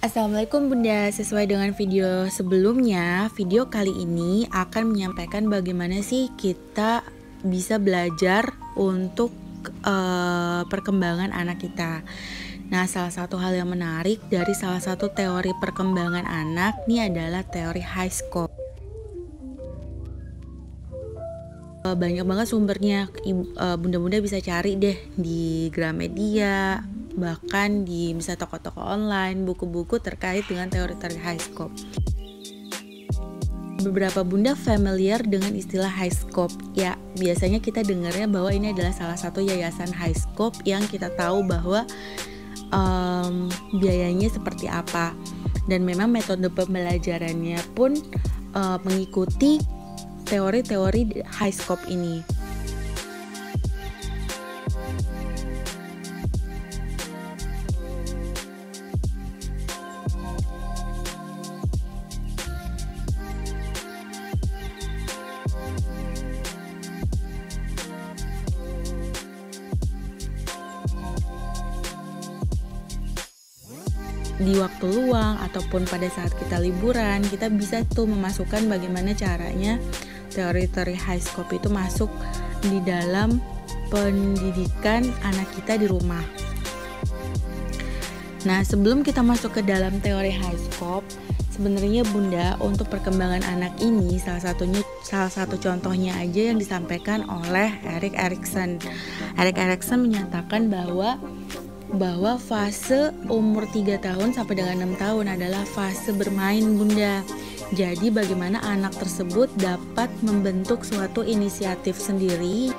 Assalamualaikum Bunda, sesuai dengan video sebelumnya, video kali ini akan menyampaikan bagaimana sih kita bisa belajar untuk perkembangan anak kita. Nah, salah satu hal yang menarik dari salah satu teori perkembangan anak ini adalah teori high scope. Banyak banget sumbernya, bunda-bunda bisa cari deh di Gramedia, bahkan di bisa toko-toko online, buku-buku terkait dengan teori-teori high scope. Beberapa bunda familiar dengan istilah high scope. Ya, biasanya kita dengarnya bahwa ini adalah salah satu yayasan high scope yang kita tahu bahwa biayanya seperti apa. Dan memang metode pembelajarannya pun mengikuti teori-teori high scope ini. Di waktu luang ataupun pada saat kita liburan, kita bisa tuh memasukkan bagaimana caranya teori-teori high scope itu masuk di dalam pendidikan anak kita di rumah. Nah, sebelum kita masuk ke dalam teori high scope, sebenarnya Bunda, untuk perkembangan anak ini salah satu contohnya aja yang disampaikan oleh Erik Erikson. Erik Erikson menyatakan bahwa fase umur 3 tahun sampai dengan 6 tahun adalah fase bermain Bunda. Jadi bagaimana anak tersebut dapat membentuk suatu inisiatif sendiri.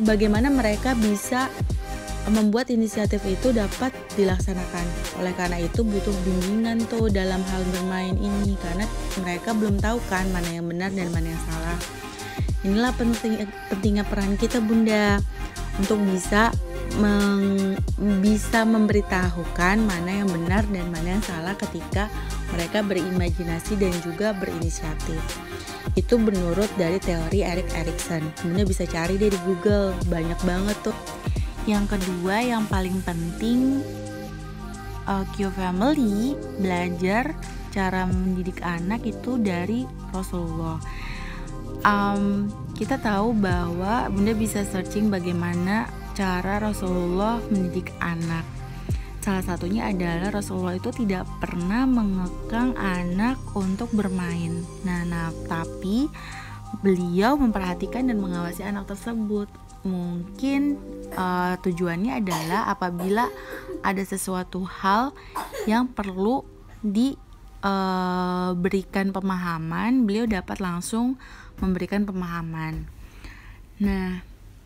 Bagaimana mereka bisa membuat inisiatif itu dapat dilaksanakan. Oleh karena itu butuh bimbingan tuh dalam hal bermain ini, karena mereka belum tahu kan mana yang benar dan mana yang salah. Inilah pentingnya peran kita Bunda untuk bisa memberitahukan mana yang benar dan mana yang salah ketika mereka berimajinasi dan juga berinisiatif. Itu menurut dari teori Erik Erikson. Bunda bisa cari deh di Google, banyak banget tuh. Yang kedua yang paling penting, Q Family belajar cara mendidik anak itu dari Rasulullah. Kita tahu bahwa Bunda bisa searching bagaimana cara Rasulullah mendidik anak. Salah satunya adalah Rasulullah itu tidak pernah mengekang anak untuk bermain. Nah, tapi beliau memperhatikan dan mengawasi anak tersebut. Mungkin tujuannya adalah apabila ada sesuatu hal yang perlu diberikan pemahaman, beliau dapat langsung memberikan pemahaman. Nah,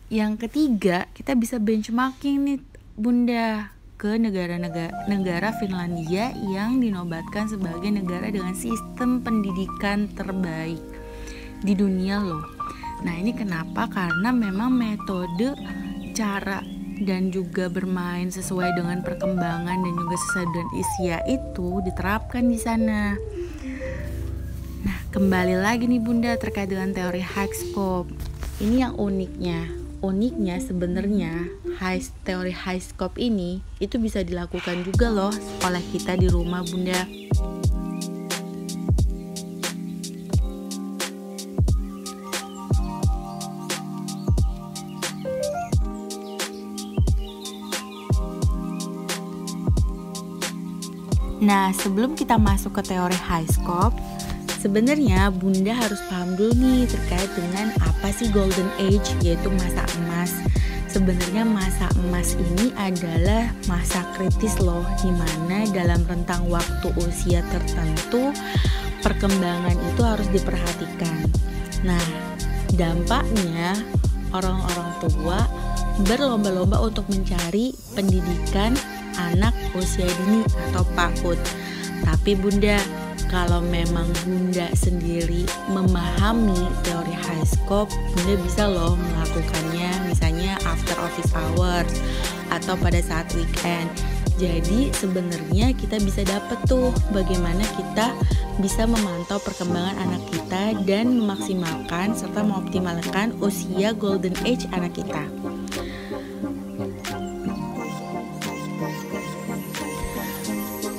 yang ketiga, kita bisa benchmarking nih Bunda ke negara Finlandia yang dinobatkan sebagai negara dengan sistem pendidikan terbaik di dunia loh. Nah, ini kenapa? Karena memang metode, cara dan juga bermain sesuai dengan perkembangan dan juga sesuai dengan usia itu diterapkan di sana. Nah, kembali lagi nih Bunda terkait dengan teori high scope. Ini yang uniknya sebenarnya teori high scope ini itu bisa dilakukan juga loh oleh kita di rumah Bunda. Nah, sebelum kita masuk ke teori high scope, sebenarnya Bunda harus paham dulu nih terkait dengan apa sih golden age, yaitu masa emas. Sebenarnya masa emas ini adalah masa kritis loh, dimana dalam rentang waktu usia tertentu perkembangan itu harus diperhatikan. Nah, dampaknya orang-orang tua berlomba-lomba untuk mencari pendidikan anak usia dini atau PAUD. Tapi Bunda, kalau memang Bunda sendiri memahami teori high scope, Bunda bisa loh melakukannya misalnya after office hours atau pada saat weekend. Jadi sebenarnya kita bisa dapat tuh bagaimana kita bisa memantau perkembangan anak kita dan memaksimalkan serta mengoptimalkan usia golden age anak kita.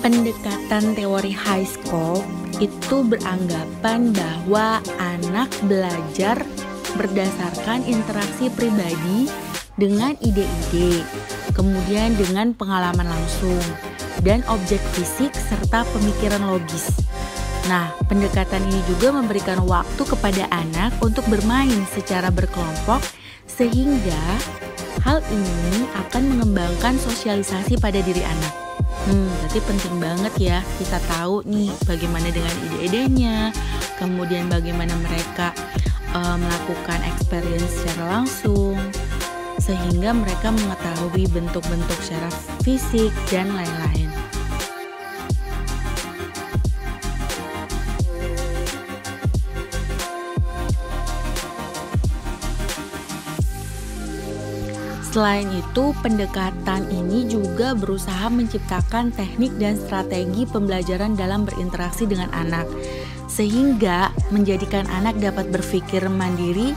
Pendekatan teori high scope itu beranggapan bahwa anak belajar berdasarkan interaksi pribadi dengan ide-ide, kemudian dengan pengalaman langsung, dan objek fisik serta pemikiran logis. Nah, pendekatan ini juga memberikan waktu kepada anak untuk bermain secara berkelompok sehingga hal ini akan mengembangkan sosialisasi pada diri anak. Berarti penting banget ya kita tahu nih bagaimana dengan ide-idenya, kemudian bagaimana mereka melakukan experience secara langsung, sehingga mereka mengetahui bentuk-bentuk secara fisik dan lain-lain. Selain itu, pendekatan ini juga berusaha menciptakan teknik dan strategi pembelajaran dalam berinteraksi dengan anak, sehingga menjadikan anak dapat berpikir mandiri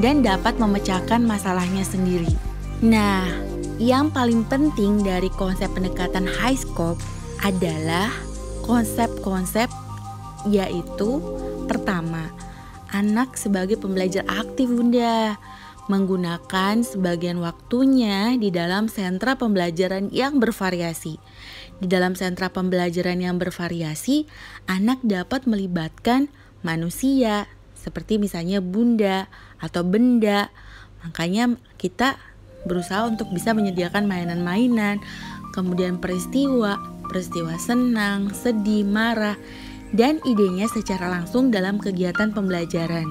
dan dapat memecahkan masalahnya sendiri. Nah, yang paling penting dari konsep pendekatan high scope adalah konsep-konsep, yaitu pertama, anak sebagai pembelajar aktif, Bunda, menggunakan sebagian waktunya di dalam sentra pembelajaran yang bervariasi. Di dalam sentra pembelajaran yang bervariasi, anak dapat melibatkan manusia, seperti misalnya bunda atau benda. Makanya kita berusaha untuk bisa menyediakan mainan-mainan, kemudian peristiwa senang, sedih, marah, dan idenya secara langsung dalam kegiatan pembelajaran.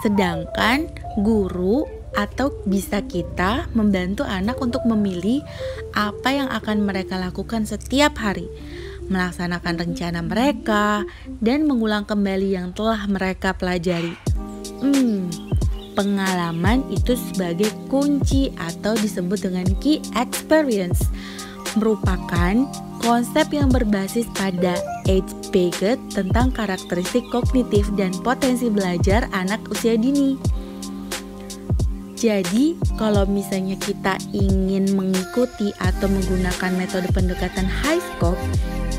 Sedangkan guru atau bisa kita membantu anak untuk memilih apa yang akan mereka lakukan setiap hari, melaksanakan rencana mereka, dan mengulang kembali yang telah mereka pelajari. Pengalaman itu sebagai kunci atau disebut dengan key experience, merupakan konsep yang berbasis pada age-based tentang karakteristik kognitif dan potensi belajar anak usia dini. Jadi, kalau misalnya kita ingin mengikuti atau menggunakan metode pendekatan high scope,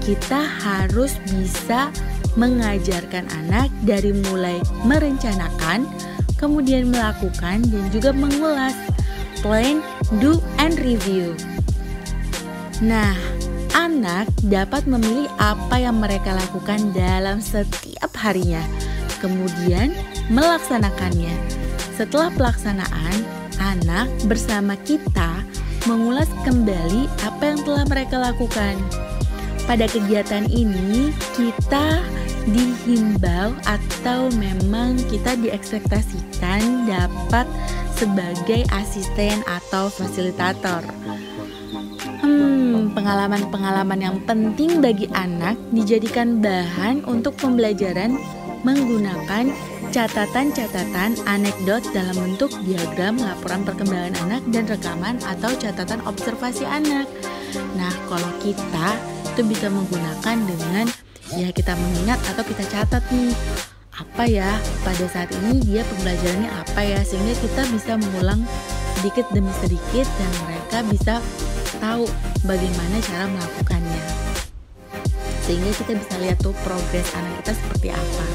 kita harus bisa mengajarkan anak dari mulai merencanakan, kemudian melakukan, dan juga mengulas, plan, do, and review. Nah, anak dapat memilih apa yang mereka lakukan dalam setiap harinya, kemudian melaksanakannya. Setelah pelaksanaan, anak bersama kita mengulas kembali apa yang telah mereka lakukan. Pada kegiatan ini, kita dihimbau atau memang kita diekspektasikan dapat sebagai asisten atau fasilitator. Pengalaman-pengalaman yang penting bagi anak dijadikan bahan untuk pembelajaran menggunakan catatan-catatan anekdot dalam bentuk diagram laporan perkembangan anak dan rekaman atau catatan observasi anak. Nah, kalau kita itu bisa menggunakan dengan kita mengingat atau kita catat nih, apa ya pada saat ini dia pembelajarannya apa ya, sehingga kita bisa mengulang sedikit demi sedikit dan mereka bisa tahu bagaimana cara melakukannya, sehingga kita bisa lihat tuh progres anak kita seperti apa.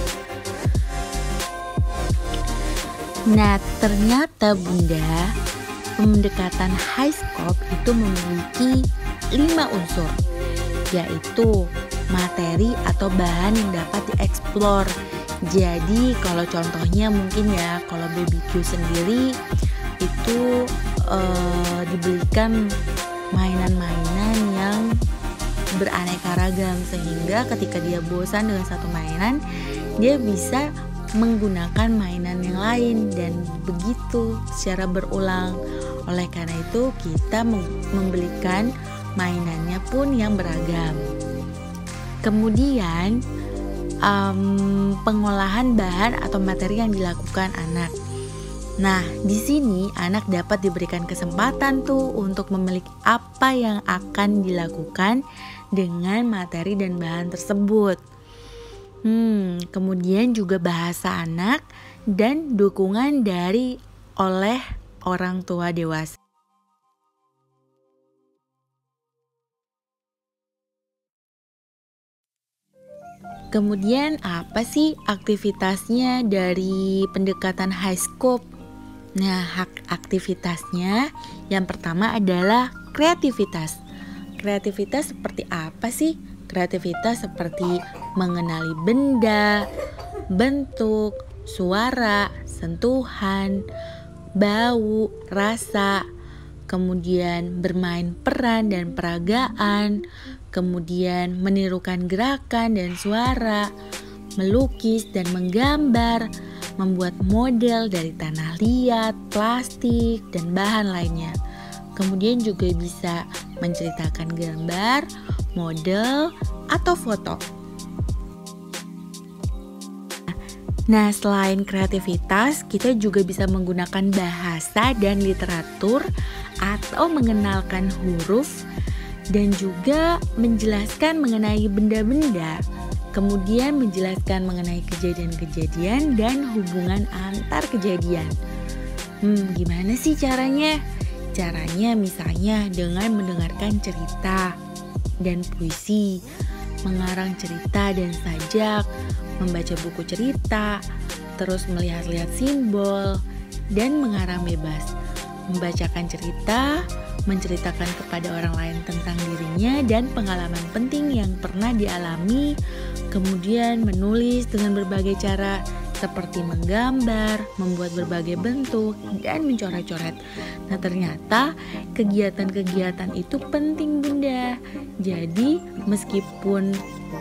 Nah, ternyata Bunda, pendekatan high scope itu memiliki 5 unsur, yaitu materi atau bahan yang dapat dieksplor. Jadi kalau contohnya mungkin ya, kalau BBQ sendiri itu dibelikan mainan-mainan yang beraneka ragam, sehingga ketika dia bosan dengan satu mainan, dia bisa menggunakan mainan yang lain dan begitu secara berulang. Oleh karena itu kita membelikan mainannya pun yang beragam. Kemudian pengolahan bahan atau materi yang dilakukan anak. Nah, di sini anak dapat diberikan kesempatan tuh untuk memilih apa yang akan dilakukan dengan materi dan bahan tersebut. Kemudian juga bahasa anak dan dukungan oleh orang tua dewasa. Kemudian apa sih aktivitasnya dari pendekatan high scope? Nah, aktivitasnya yang pertama adalah kreativitas. Kreativitas seperti apa sih? Kreativitas seperti mengenali benda, bentuk, suara, sentuhan, bau, rasa, kemudian bermain peran dan peragaan, kemudian menirukan gerakan dan suara, melukis dan menggambar, membuat model dari tanah liat, plastik, dan bahan lainnya. Kemudian juga bisa menceritakan gambar, model, atau foto. Nah, selain kreativitas, kita juga bisa menggunakan bahasa dan literatur atau mengenalkan huruf dan juga menjelaskan mengenai benda-benda. Kemudian menjelaskan mengenai kejadian-kejadian dan hubungan antar kejadian. Gimana sih caranya? Caranya misalnya dengan mendengarkan cerita dan puisi, mengarang cerita dan sajak, membaca buku cerita, terus melihat-lihat simbol, dan mengarang bebas. Membacakan cerita, menceritakan kepada orang lain tentang dirinya dan pengalaman penting yang pernah dialami, kemudian menulis dengan berbagai cara seperti menggambar, membuat berbagai bentuk, dan mencoret-coret. Nah, ternyata kegiatan-kegiatan itu penting, Bunda. Jadi, meskipun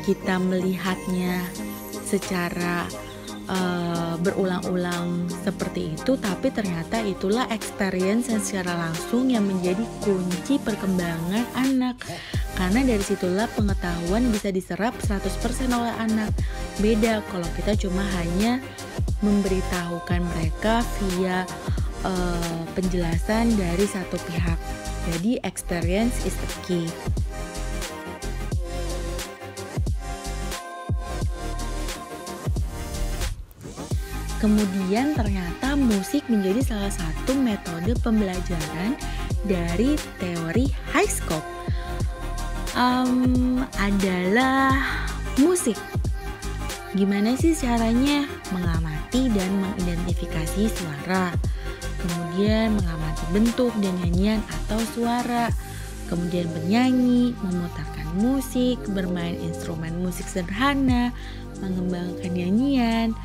kita melihatnya secara berulang-ulang seperti itu, tapi ternyata itulah experience yang secara langsung yang menjadi kunci perkembangan anak. Karena dari situlah pengetahuan bisa diserap 100% oleh anak. Beda kalau kita cuma hanya memberitahukan mereka via penjelasan dari satu pihak. Jadi experience is the key. Kemudian ternyata musik menjadi salah satu metode pembelajaran dari teori high scope. Adalah musik. Gimana sih caranya? Mengamati dan mengidentifikasi suara, kemudian mengamati bentuk dan nyanyian atau suara, kemudian bernyanyi, memutarkan musik, bermain instrumen musik sederhana, mengembangkan nyanyian.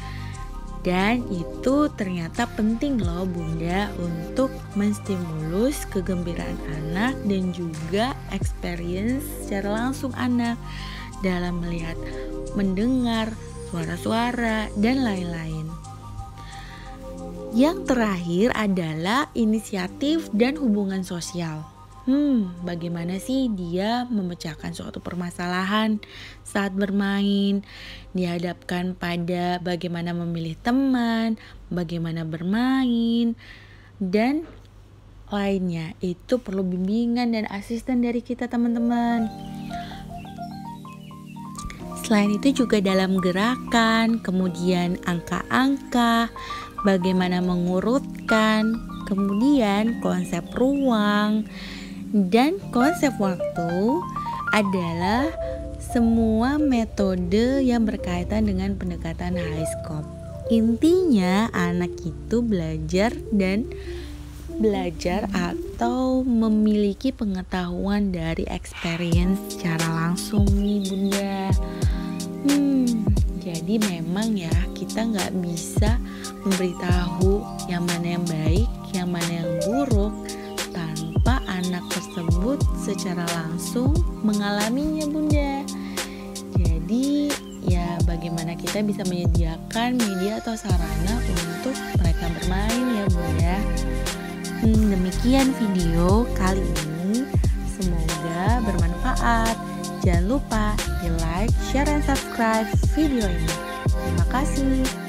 Dan itu ternyata penting loh Bunda untuk menstimulus kegembiraan anak dan juga experience secara langsung anak dalam melihat, mendengar suara-suara dan lain-lain. Yang terakhir adalah inisiatif dan hubungan sosial. Bagaimana sih dia memecahkan suatu permasalahan saat bermain, dihadapkan pada bagaimana memilih teman, bagaimana bermain, dan lainnya. Itu perlu bimbingan dan asisten dari kita teman-teman. Selain itu juga dalam gerakan, kemudian angka-angka, bagaimana mengurutkan, kemudian konsep ruang, dan konsep waktu adalah semua metode yang berkaitan dengan pendekatan high scope. Intinya anak itu belajar atau memiliki pengetahuan dari experience secara langsung nih Bunda. Jadi memang ya kita nggak bisa memberitahu yang mana yang baik, yang mana yang buruk tanpa anak tersebut secara langsung mengalaminya Bunda. Jadi ya bagaimana kita bisa menyediakan media atau sarana untuk mereka bermain ya Bunda. Demikian video kali ini, semoga bermanfaat. Jangan lupa di like, share, dan subscribe video ini. Terima kasih.